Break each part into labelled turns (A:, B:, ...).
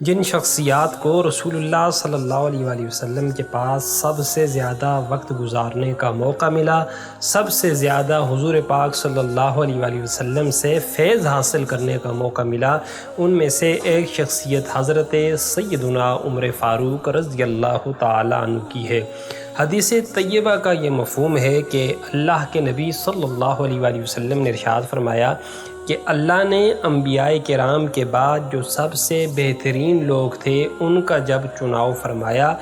A: جن شخصیات کو رسول اللہ صلی اللہ علیہ وآلہ وسلم کے پاس سب سے زیادہ وقت گزارنے کا موقع ملا، سب سے زیادہ حضور پاک صلی اللہ علیہ وآلہ وسلم سے فیض حاصل کرنے کا موقع ملا، ان میں سے ایک شخصیت حضرت سیدنا عمر فاروق رضی اللہ تعالیٰ عنہ کی ہے۔ حدیث طیبہ کا یہ مفہوم ہے کہ اللہ کے نبی صلی اللہ علیہ وآلہ وسلم نے ارشاد فرمایا کہ اللہ نے انبیاء کرام کے بعد جو سب سے بہترین لوگ تھے ان کا جب چناؤ فرمایا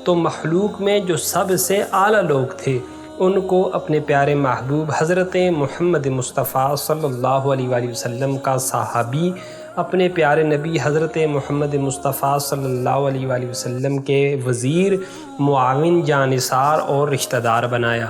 A: تو مخلوق میں جو سب سے اعلیٰ لوگ تھے ان کو اپنے پیارے محبوب حضرت محمد مصطفیٰ صلی اللہ علیہ وآلہ وسلم کا صحابی، اپنے پیارے نبی حضرت محمد مصطفیٰ صلی اللہ علیہ وآلہ وسلم کے وزیر، معاون، جانثار اور رشتہ دار بنایا۔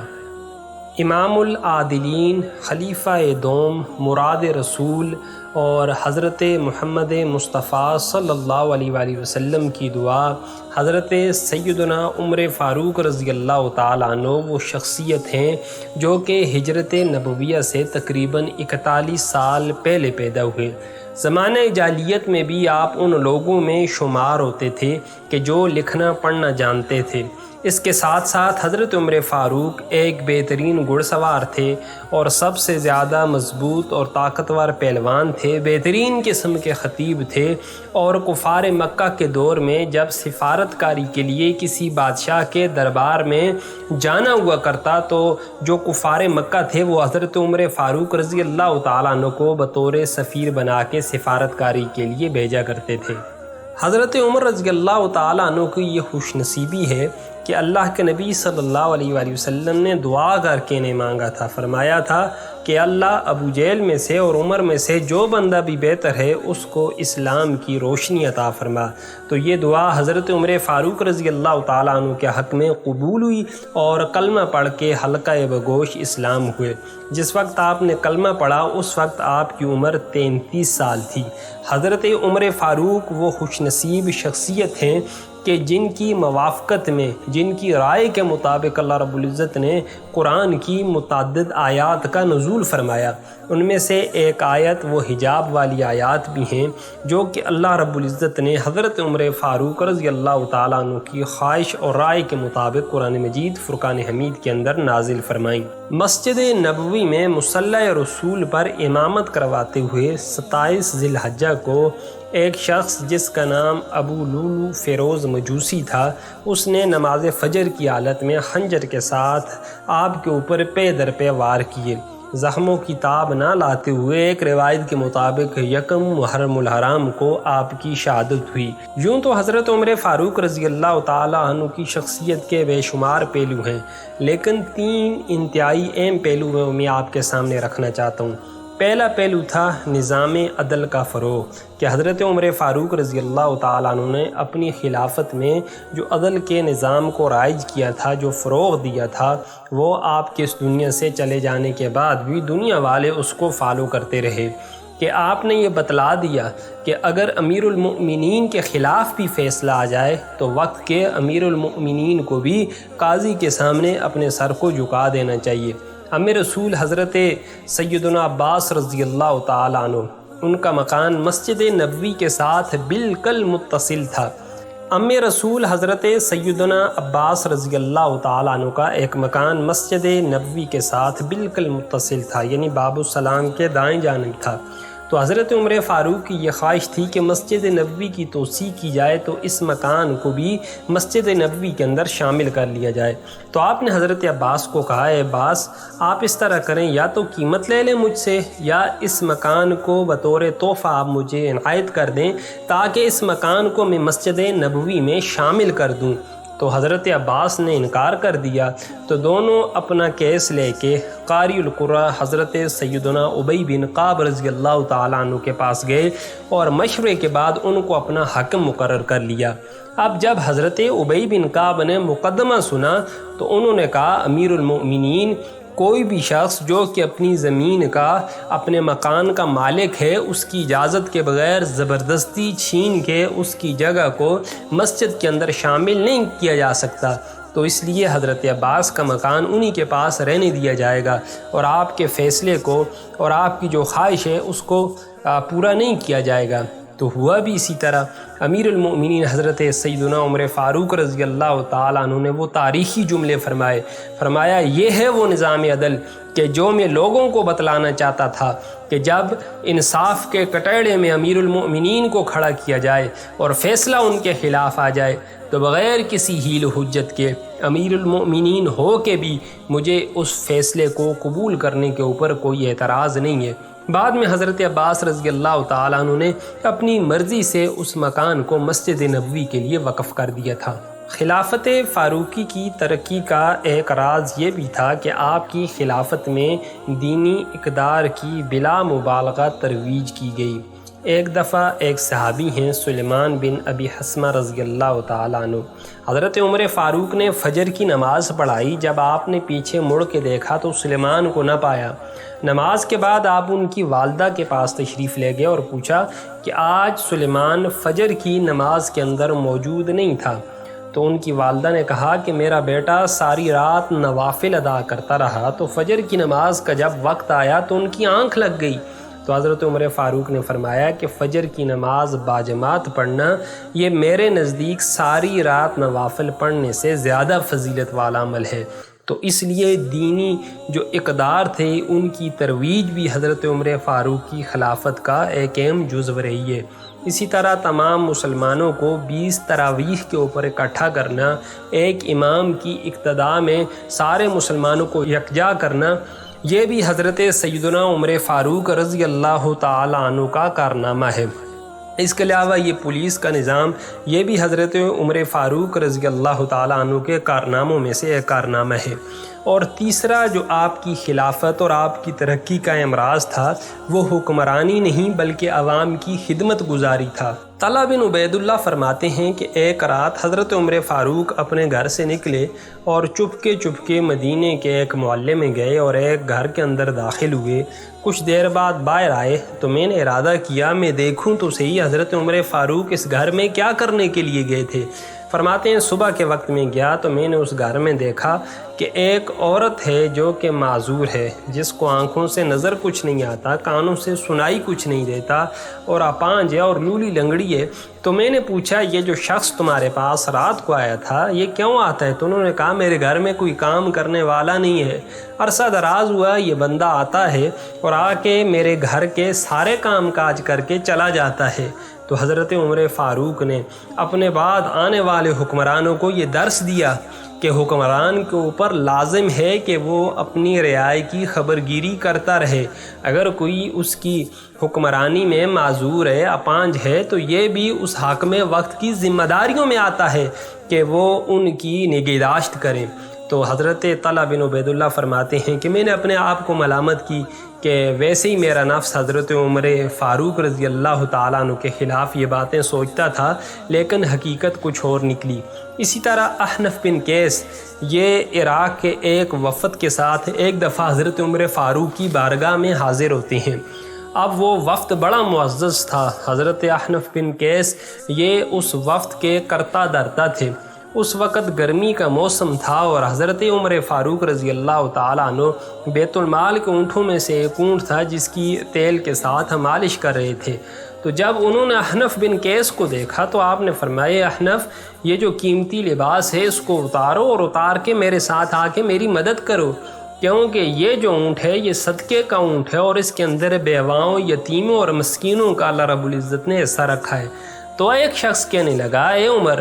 A: امام العادلین، خلیفہ دوم، مراد رسول اور حضرت محمد مصطفیٰ صلی اللہ علیہ وآلہ وسلم کی دعا حضرت سیدنا عمر فاروق رضی اللہ تعالیٰ عنہ وہ شخصیت ہیں جو کہ ہجرت نبویہ سے تقریباً 41 سال پہلے پیدا ہوئے۔ زمانہ جاہلیت میں بھی آپ ان لوگوں میں شمار ہوتے تھے کہ جو لکھنا پڑھنا جانتے تھے۔ اس کے ساتھ ساتھ حضرت عمر فاروق ایک بہترین گھڑ سوار تھے اور سب سے زیادہ مضبوط اور طاقتور پہلوان تھے، بہترین قسم کے خطیب تھے، اور کفار مکہ کے دور میں جب سفارت کاری کے لیے کسی بادشاہ کے دربار میں جانا ہوا کرتا تو جو کفار مکہ تھے وہ حضرت عمر فاروق رضی اللہ تعالیٰ عنہ کو بطور سفیر بنا کے سفارت کاری کے لیے بھیجا کرتے تھے۔ حضرت عمر رضی اللہ تعالیٰ عنہ کی یہ خوش نصیبی ہے کہ اللہ کے نبی صلی اللہ علیہ وآلہ وسلم نے دعا کر کے انہیں مانگا تھا، فرمایا تھا کہ اللہ ابو جہل میں سے اور عمر میں سے جو بندہ بھی بہتر ہے اس کو اسلام کی روشنی عطا فرما۔ تو یہ دعا حضرت عمر فاروق رضی اللہ تعالیٰ عنہ کے حق میں قبول ہوئی اور کلمہ پڑھ کے حلقہ بگوش اسلام ہوئے۔ جس وقت آپ نے کلمہ پڑھا اس وقت آپ کی عمر 33 سال تھی۔ حضرت عمر فاروق وہ خوش نصیب شخصیت ہیں کہ جن کی موافقت میں، جن کی رائے کے مطابق اللہ رب العزت نے قرآن کی متعدد آیات کا نزول فرمایا۔ ان میں سے ایک آیت وہ حجاب والی آیات بھی ہیں جو کہ اللہ رب العزت نے حضرت عمر فاروق رضی اللہ تعالیٰ عنہ کی خواہش اور رائے کے مطابق قرآن مجید فرقان حمید کے اندر نازل فرمائیں۔ مسجد نبوی میں مصلی رسول پر امامت کرواتے ہوئے 27 ذی الحجہ کو ایک شخص جس کا نام ابو لولو فیروز مجوسی تھا، اس نے نماز فجر کی حالت میں خنجر کے ساتھ آپ کے اوپر پے در پے وار کیے۔ زخموں کی تاب نہ لاتے ہوئے ایک روایت کے مطابق یکم محرم الحرام کو آپ کی شہادت ہوئی۔ یوں تو حضرت عمر فاروق رضی اللہ تعالیٰ عنہ کی شخصیت کے بے شمار پہلو ہیں، لیکن 3 انتہائی اہم پہلو میں آپ کے سامنے رکھنا چاہتا ہوں۔ پہلا پہلو تھا نظام عدل کا فروغ، کہ حضرت عمر فاروق رضی اللہ تعالیٰ عنہ نے اپنی خلافت میں جو عدل کے نظام کو رائج کیا تھا، جو فروغ دیا تھا، وہ آپ کے اس دنیا سے چلے جانے کے بعد بھی دنیا والے اس کو فالو کرتے رہے۔ کہ آپ نے یہ بتلا دیا کہ اگر امیر المؤمنین کے خلاف بھی فیصلہ آ جائے تو وقت کے امیر المؤمنین کو بھی قاضی کے سامنے اپنے سر کو جھکا دینا چاہیے۔ امیر رسول حضرت سیدنا عباس رضی اللہ تعالیٰ عنہ، ان کا مکان مسجد نبوی کے ساتھ بالکل متصل تھا۔ امیر رسول حضرت سیدنا عباس رضی اللہ تعالیٰ عنہ کا ایک مکان مسجد نبوی کے ساتھ بالکل متصل تھا، یعنی باب السلام کے دائیں جانب تھا۔ تو حضرت عمر فاروق کی یہ خواہش تھی کہ مسجد نبوی کی توسیع کی جائے تو اس مکان کو بھی مسجد نبوی کے اندر شامل کر لیا جائے۔ تو آپ نے حضرت عباس کو کہا، اے عباس، آپ اس طرح کریں، یا تو قیمت لے لیں مجھ سے یا اس مکان کو بطور تحفہ آپ مجھے عنایت کر دیں تاکہ اس مکان کو میں مسجد نبوی میں شامل کر دوں۔ تو حضرت عباس نے انکار کر دیا۔ تو دونوں اپنا کیس لے کے قاری القرآ حضرت سیدنا ابی بن کعب رضی اللہ تعالیٰ عنہ کے پاس گئے اور مشورے کے بعد ان کو اپنا حاکم مقرر کر لیا۔ اب جب حضرت ابی بن کعب نے مقدمہ سنا تو انہوں نے کہا، امیر المؤمنین، کوئی بھی شخص جو کہ اپنی زمین کا، اپنے مکان کا مالک ہے، اس کی اجازت کے بغیر زبردستی چھین کے اس کی جگہ کو مسجد کے اندر شامل نہیں کیا جا سکتا۔ تو اس لیے حضرت عباس کا مکان انہی کے پاس رہنے دیا جائے گا اور آپ کے فیصلے کو اور آپ کی جو خواہش ہے اس کو پورا نہیں کیا جائے گا۔ تو ہوا بھی اسی طرح۔ امیر المؤمنین حضرت سیدنا عمر فاروق رضی اللہ تعالیٰ عنہ نے وہ تاریخی جملے فرمایا یہ ہے وہ نظام عدل کہ جو میں لوگوں کو بتلانا چاہتا تھا کہ جب انصاف کے کٹڑے میں امیر المؤمنین کو کھڑا کیا جائے اور فیصلہ ان کے خلاف آ جائے تو بغیر کسی حیل و حجت کے امیر المؤمنین ہو کے بھی مجھے اس فیصلے کو قبول کرنے کے اوپر کوئی اعتراض نہیں ہے۔ بعد میں حضرت عباس رضی اللہ تعالیٰ عنہ نے اپنی مرضی سے اس مکان کو مسجد نبوی کے لیے وقف کر دیا تھا۔ خلافت فاروقی کی ترقی کا ایک راز یہ بھی تھا کہ آپ کی خلافت میں دینی اقدار کی بلا مبالغہ ترویج کی گئی۔ ایک دفعہ ایک صحابی ہیں سلیمان بن ابی حسمہ رضی اللہ تعالیٰ عنہ، حضرت عمر فاروق نے فجر کی نماز پڑھائی۔ جب آپ نے پیچھے مڑ کے دیکھا تو سلیمان کو نہ پایا۔ نماز کے بعد آپ ان کی والدہ کے پاس تشریف لے گئے اور پوچھا کہ آج سلیمان فجر کی نماز کے اندر موجود نہیں تھا۔ تو ان کی والدہ نے کہا کہ میرا بیٹا ساری رات نوافل ادا کرتا رہا تو فجر کی نماز کا جب وقت آیا تو ان کی آنکھ لگ گئی۔ تو حضرت عمر فاروق نے فرمایا کہ فجر کی نماز باجماعت پڑھنا یہ میرے نزدیک ساری رات نوافل پڑھنے سے زیادہ فضیلت والا عمل ہے۔ تو اس لیے دینی جو اقدار تھے ان کی ترویج بھی حضرت عمر فاروق کی خلافت کا ایک اہم جزو رہی ہے۔ اسی طرح تمام مسلمانوں کو 20 تراویح کے اوپر اکٹھا کرنا، ایک امام کی اقتداء میں سارے مسلمانوں کو یکجا کرنا، یہ بھی حضرت سیدنا عمر فاروق رضی اللہ تعالیٰ عنہ کا کارنامہ ہے۔ اس کے علاوہ یہ پولیس کا نظام، یہ بھی حضرت عمر فاروق رضی اللہ تعالیٰ عنہ کے کارناموں میں سے ایک کارنامہ ہے۔ اور تیسرا جو آپ کی خلافت اور آپ کی ترقی کا امراض تھا وہ حکمرانی نہیں بلکہ عوام کی خدمت گزاری تھا۔ طلحہ بن عبید اللہ فرماتے ہیں کہ ایک رات حضرت عمر فاروق اپنے گھر سے نکلے اور چپکے مدینے کے ایک محلے میں گئے اور ایک گھر کے اندر داخل ہوئے۔ کچھ دیر بعد باہر آئے تو میں نے ارادہ کیا میں دیکھوں تو صحیح حضرت عمر فاروق اس گھر میں کیا کرنے کے لیے گئے تھے۔ فرماتے ہیں صبح کے وقت میں گیا تو میں نے اس گھر میں دیکھا کہ ایک عورت ہے جو کہ معذور ہے، جس کو آنکھوں سے نظر کچھ نہیں آتا، کانوں سے سنائی کچھ نہیں دیتا اور اپانج ہے اور لولی لنگڑی ہے۔ تو میں نے پوچھا یہ جو شخص تمہارے پاس رات کو آیا تھا یہ کیوں آتا ہے؟ تو انہوں نے کہا میرے گھر میں کوئی کام کرنے والا نہیں ہے، عرصہ دراز ہوا یہ بندہ آتا ہے اور آ کے میرے گھر کے سارے کام کاج کر کے چلا جاتا ہے۔ تو حضرت عمر فاروق نے اپنے بعد آنے والے حکمرانوں کو یہ درس دیا کہ حکمران کے اوپر لازم ہے کہ وہ اپنی رعایا کی خبرگیری کرتا رہے۔ اگر کوئی اس کی حکمرانی میں معذور ہے، اپانج ہے، تو یہ بھی اس حاکم وقت کی ذمہ داریوں میں آتا ہے کہ وہ ان کی نگہداشت کریں۔ تو حضرت طلحہ بن عبید اللہ فرماتے ہیں کہ میں نے اپنے آپ کو ملامت کی کہ ویسے ہی میرا نفس حضرت عمر فاروق رضی اللہ تعالیٰ عنہ کے خلاف یہ باتیں سوچتا تھا لیکن حقیقت کچھ اور نکلی۔ اسی طرح احنف بن قیس یہ عراق کے ایک وفد کے ساتھ ایک دفعہ حضرت عمر فاروق کی بارگاہ میں حاضر ہوتے ہیں۔ اب وہ وفد بڑا معزز تھا۔ حضرت احنف بن قیس یہ اس وفد کے کرتا دھرتا تھے۔ اس وقت گرمی کا موسم تھا اور حضرت عمر فاروق رضی اللہ تعالیٰ عنہ بیت المال کے اونٹوں میں سے ایک اونٹ تھا جس کی تیل کے ساتھ مالش کر رہے تھے۔ تو جب انہوں نے احنف بن قیس کو دیکھا تو آپ نے فرمایا احنف یہ جو قیمتی لباس ہے اس کو اتارو اور اتار کے میرے ساتھ آ کے میری مدد کرو، کیونکہ یہ جو اونٹ ہے یہ صدقے کا اونٹ ہے اور اس کے اندر بیواؤں، یتیموں اور مسکینوں کا اللہ رب العزت نے حصہ رکھا ہے۔ تو ایک شخص کہنے لگا اے عمر،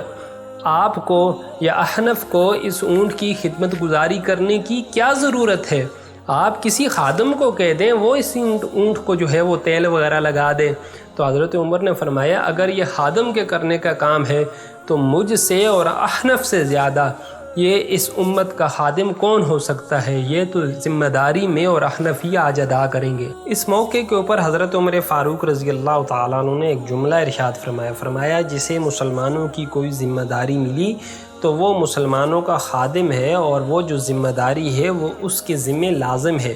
A: آپ کو یا احنف کو اس اونٹ کی خدمت گزاری کرنے کی کیا ضرورت ہے؟ آپ کسی خادم کو کہہ دیں وہ اس اونٹ کو جو ہے وہ تیل وغیرہ لگا دے۔ تو حضرت عمر نے فرمایا اگر یہ خادم کے کرنے کا کام ہے تو مجھ سے اور احنف سے زیادہ یہ اس امت کا خادم کون ہو سکتا ہے؟ یہ تو ذمہ داری میں اور احنف ہی آج ادا کریں گے۔ اس موقع کے اوپر حضرت عمر فاروق رضی اللہ تعالیٰ عنہ نے ایک جملہ ارشاد فرمایا جسے مسلمانوں کی کوئی ذمہ داری ملی تو وہ مسلمانوں کا خادم ہے اور وہ جو ذمہ داری ہے وہ اس کے ذمہ لازم ہے۔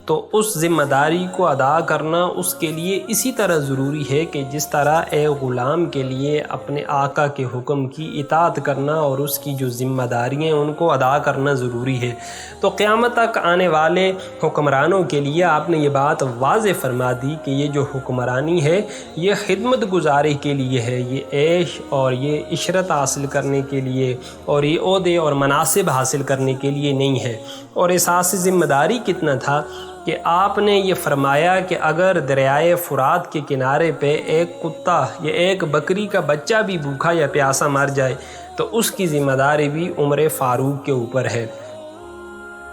A: تو اس ذمہ داری کو ادا کرنا اس کے لیے اسی طرح ضروری ہے کہ جس طرح ایک غلام کے لیے اپنے آقا کے حکم کی اطاعت کرنا اور اس کی جو ذمہ داریاں ہیں ان کو ادا کرنا ضروری ہے۔ تو قیامت تک آنے والے حکمرانوں کے لیے آپ نے یہ بات واضح فرما دی کہ یہ جو حکمرانی ہے یہ خدمت گزاری کے لیے ہے، یہ عیش اور یہ عشرت حاصل کرنے کے لیے اور یہ عہدے اور مناصب حاصل کرنے کے لیے نہیں ہے۔ اور احساس ذمہ داری کتنا تھا کہ آپ نے یہ فرمایا کہ اگر دریائے فرات کے کنارے پہ ایک کتا یا ایک بکری کا بچہ بھی بھوکا یا پیاسا مر جائے تو اس کی ذمہ داری بھی عمر فاروق کے اوپر ہے۔